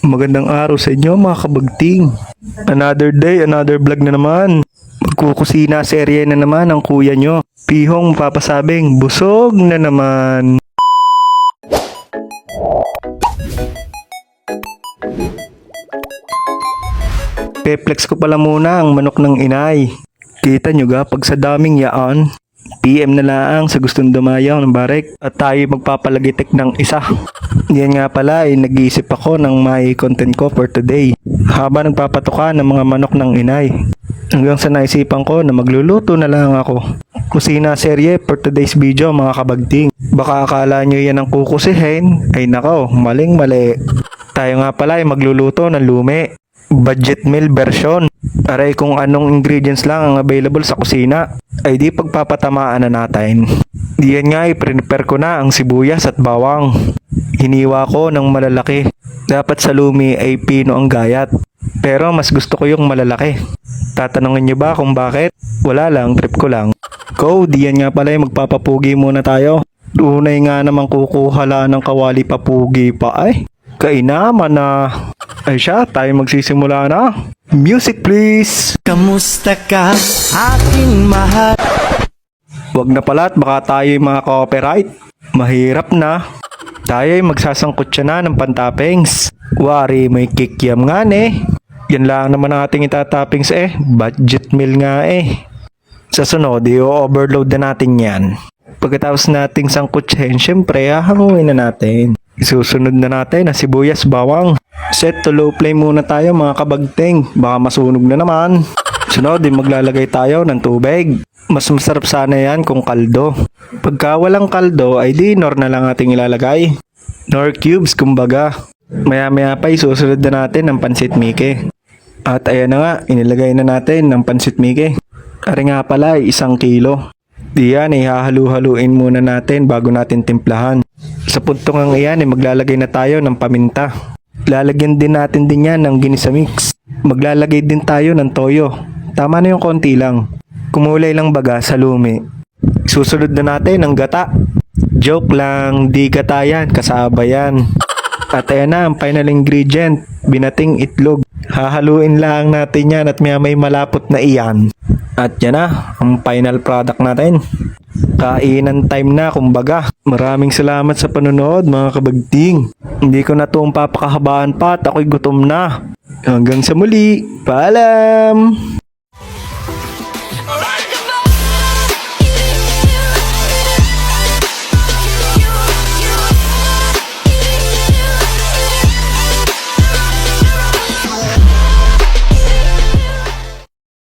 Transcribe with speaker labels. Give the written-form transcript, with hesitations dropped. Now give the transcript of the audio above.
Speaker 1: Magandang araw sa inyo mga kabagting. Another day, another vlog na naman. Magkukusina serye na naman ang kuya nyo. Pihong mapapasabing busog na naman. Peplex ko pala muna ang manok ng inay. Kita nyo ga pag sa daming yaan. PM na lang sa gustong dumayaw ng barek at tayo magpapalagitik ng isa. Yan nga pala ay nag-iisip ako ng may content ko for today habang nagpapatuka ng mga manok ng inay. Hanggang sa naisipan ko na magluluto na lang ako. Kusina serye for today's video mga kabagting. Baka akala nyo yan ang kukusihin, ay nako, maling mali. Tayo nga pala ay magluluto ng lumi. Budget meal version. Aray kung anong ingredients lang ang available sa kusina, ay di pagpapatamaan na natin. Diyan nga i-prepare ko na ang sibuyas at bawang. Hiniwa ko ng malalaki. Dapat sa lumi ay pino ang gayat. Pero mas gusto ko yung malalaki. Tatanungin nyo ba kung bakit? Wala lang, trip ko lang. Diyan nga pala ay magpapapugi muna tayo. Unay nga namang kukuhala ng kawali papugi pa ay. Kainaman na. Ay siya, tayo magsisimula na. Music please!
Speaker 2: Kamusta ka, aking mahal?
Speaker 1: Wag na pala at baka tayo yung mga copyright. Mahirap na. Tayo ay magsasangkot siya na ng pantapings. Wari, may kikiam nga Yan lang naman ang ating itatappings Budget meal nga Sa sunod, i-overload na natin yan. Pagkatapos nating sangkutsahin, syempre, hahanguin na natin. Isusunod na natin ang sibuyas bawang. Set to low flame muna tayo mga kabagting. Baka masunog na naman. Sunod, maglalagay tayo ng tubig. Mas masarap sana yan kung kaldo. Pagka walang kaldo, ay di nor na lang ating ilalagay. Nor cubes kumbaga. Maya pa isusunod na natin ng pansit mike. At ayan na nga, inilagay na natin ng pansit mike. Ari nga pala ay 1 kilo. Diyan ay hahalu-haluin muna natin bago natin timplahan. Sa puntong iyan ay maglalagay na tayo ng paminta. Lalagyan din natin yan ng ginisa mix. Maglalagay din tayo ng toyo. Tama na yung konti lang. Kumulay lang baga sa lumi. Susunod na natin ang gata. Joke lang, di gata yan, kasaba yan. At ayan na ang final ingredient, binating itlog. Hahaluin lang natin yan at may malapot na iyan. At yan na, ang final product natin. Kainan time na kumbaga. Maraming salamat sa panonood mga kabagting. Hindi ko na itong papakahabaan pa at ako'y gutom na. Hanggang sa muli, paalam!